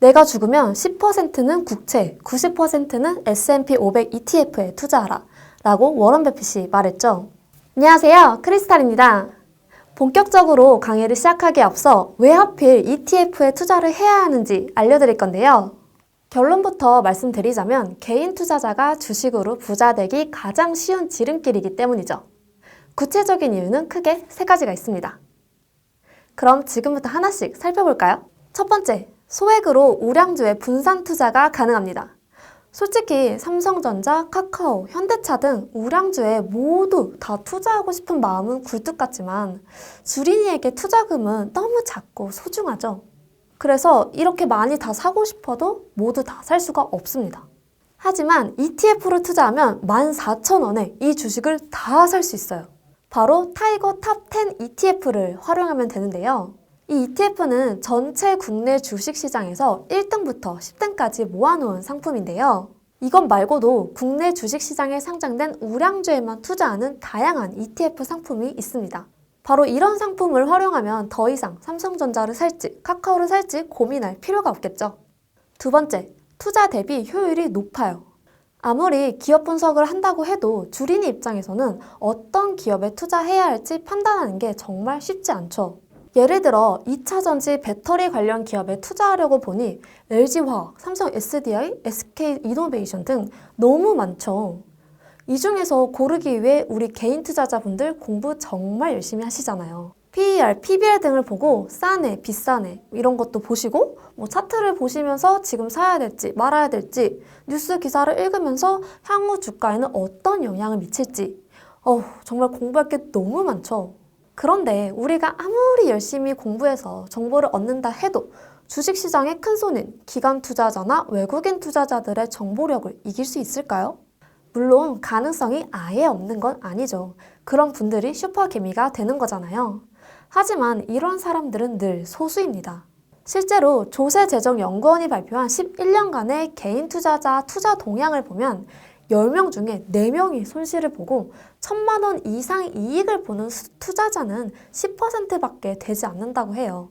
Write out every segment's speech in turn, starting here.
내가 죽으면 10%는 국채, 90%는 S&P 500 ETF에 투자하라 라고 워런 버핏이 말했죠. 안녕하세요, 크리스탈입니다. 본격적으로 강의를 시작하기에 앞서 왜 하필 ETF에 투자를 해야 하는지 알려드릴 건데요. 결론부터 말씀드리자면 개인 투자자가 주식으로 부자 되기 가장 쉬운 지름길이기 때문이죠. 구체적인 이유는 크게 세 가지가 있습니다. 그럼 지금부터 하나씩 살펴볼까요? 첫 번째, 소액으로 우량주의 분산 투자가 가능합니다. 솔직히 삼성전자, 카카오, 현대차 등 우량주에 모두 다 투자하고 싶은 마음은 굴뚝 같지만 주린이에게 투자금은 너무 작고 소중하죠. 그래서 이렇게 많이 다 사고 싶어도 모두 다 살 수가 없습니다. 하지만 ETF로 투자하면 14,000원에 이 주식을 다 살 수 있어요. 바로 타이거 탑10 ETF를 활용하면 되는데요. 이 ETF는 전체 국내 주식시장에서 1등부터 10등까지 모아놓은 상품인데요. 이것 말고도 국내 주식시장에 상장된 우량주에만 투자하는 다양한 ETF 상품이 있습니다. 바로 이런 상품을 활용하면 더 이상 삼성전자를 살지 카카오를 살지 고민할 필요가 없겠죠. 두 번째, 투자 대비 효율이 높아요. 아무리 기업 분석을 한다고 해도 주린이 입장에서는 어떤 기업에 투자해야 할지 판단하는 게 정말 쉽지 않죠. 예를 들어 2차전지 배터리 관련 기업에 투자하려고 보니 LG화학, 삼성 SDI, SK이노베이션 등 너무 많죠. 이 중에서 고르기 위해 우리 개인 투자자분들 공부 정말 열심히 하시잖아요. PER, PBR 등을 보고 싸네, 비싸네 이런 것도 보시고 차트를 보시면서 지금 사야 될지 말아야 될지 뉴스 기사를 읽으면서 향후 주가에는 어떤 영향을 미칠지 정말 공부할 게 너무 많죠. 그런데 우리가 아무리 열심히 공부해서 정보를 얻는다 해도 주식시장의 큰손인 기관 투자자나 외국인 투자자들의 정보력을 이길 수 있을까요? 물론 가능성이 아예 없는 건 아니죠. 그런 분들이 슈퍼개미가 되는 거잖아요. 하지만 이런 사람들은 늘 소수입니다. 실제로 조세재정연구원이 발표한 11년간의 개인 투자자 투자 동향을 보면 10명 중에 4명이 손실을 보고 1,000만 원 이상 이익을 보는 투자자는 10%밖에 되지 않는다고 해요.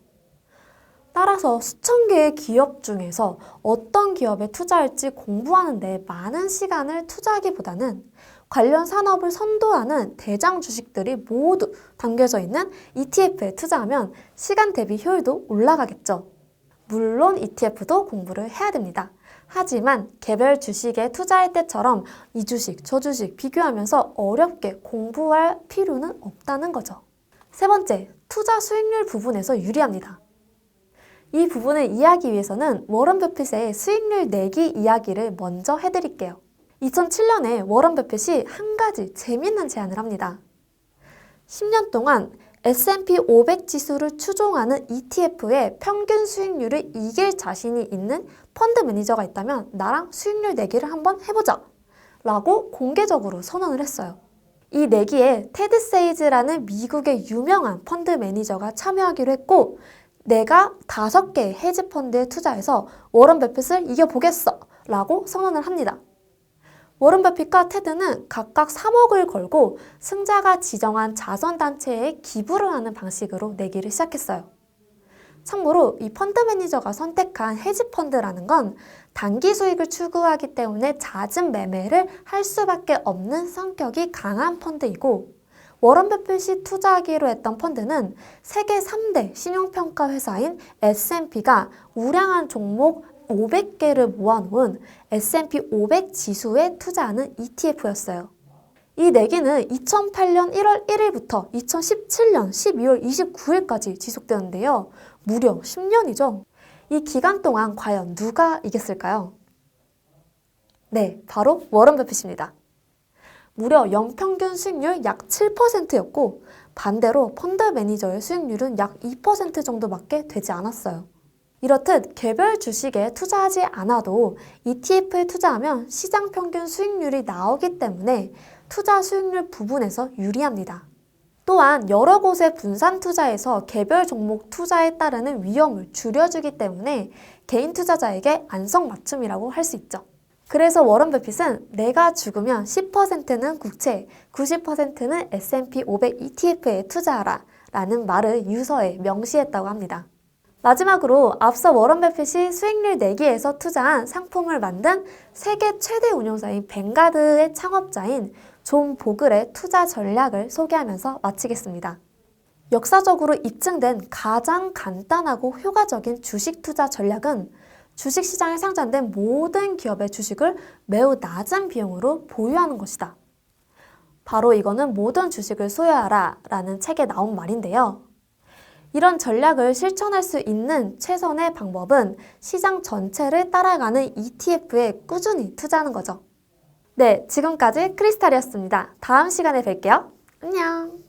따라서 수천 개의 기업 중에서 어떤 기업에 투자할지 공부하는 데 많은 시간을 투자하기보다는 관련 산업을 선도하는 대장 주식들이 모두 담겨져 있는 ETF에 투자하면 시간 대비 효율도 올라가겠죠. 물론 ETF도 공부를 해야 됩니다. 하지만 개별 주식에 투자할 때처럼 이 주식, 저 주식 비교하면서 어렵게 공부할 필요는 없다는 거죠. 세 번째, 투자 수익률 부분에서 유리합니다. 이 부분을 이해하기 위해서는 워런 버핏의 수익률 내기 이야기를 먼저 해드릴게요. 2007년에 워런 버핏이 한 가지 재밌는 제안을 합니다. 10년 동안 S&P 500 지수를 추종하는 ETF의 평균 수익률을 이길 자신이 있는 펀드 매니저가 있다면 나랑 수익률 내기를 한번 해보자 라고 공개적으로 선언을 했어요. 이 내기에 테드 세이즈라는 미국의 유명한 펀드 매니저가 참여하기로 했고 내가 5개의 헤지 펀드에 투자해서 워런 버핏을 이겨보겠어 라고 선언을 합니다. 워런 버핏과 테드는 각각 3억을 걸고 승자가 지정한 자선단체에 기부를 하는 방식으로 내기를 시작했어요. 참고로 이 펀드 매니저가 선택한 헤지 펀드라는 건 단기 수익을 추구하기 때문에 잦은 매매를 할 수밖에 없는 성격이 강한 펀드이고 워런 버핏이 투자하기로 했던 펀드는 세계 3대 신용평가 회사인 S&P가 우량한 종목 500개를 모아놓은 S&P 500 지수에 투자하는 ETF였어요. 이 내기는 2008년 1월 1일부터 2017년 12월 29일까지 지속되는데요. 무려 10년이죠. 이 기간 동안 과연 누가 이겼을까요? 네, 바로 워런 버핏입니다. 무려 연평균 수익률 약 7%였고 반대로 펀드 매니저의 수익률은 약 2% 정도밖에 되지 않았어요. 이렇듯 개별 주식에 투자하지 않아도 ETF에 투자하면 시장 평균 수익률이 나오기 때문에 투자 수익률 부분에서 유리합니다. 또한 여러 곳에 분산 투자해서 개별 종목 투자에 따르는 위험을 줄여주기 때문에 개인 투자자에게 안성맞춤이라고 할 수 있죠. 그래서 워런 버핏은 내가 죽으면 10%는 국채, 90%는 S&P 500 ETF에 투자하라 라는 말을 유서에 명시했다고 합니다. 마지막으로 앞서 워런 버핏이 수익률 내기에서 투자한 상품을 만든 세계 최대 운용사인 뱅가드의 창업자인 존 보글의 투자 전략을 소개하면서 마치겠습니다. 역사적으로 입증된 가장 간단하고 효과적인 주식 투자 전략은 주식시장에 상장된 모든 기업의 주식을 매우 낮은 비용으로 보유하는 것이다. 바로 이거는 모든 주식을 소유하라 라는 책에 나온 말인데요. 이런 전략을 실천할 수 있는 최선의 방법은 시장 전체를 따라가는 ETF에 꾸준히 투자하는 거죠. 네, 지금까지 크리스탈이었습니다. 다음 시간에 뵐게요. 안녕!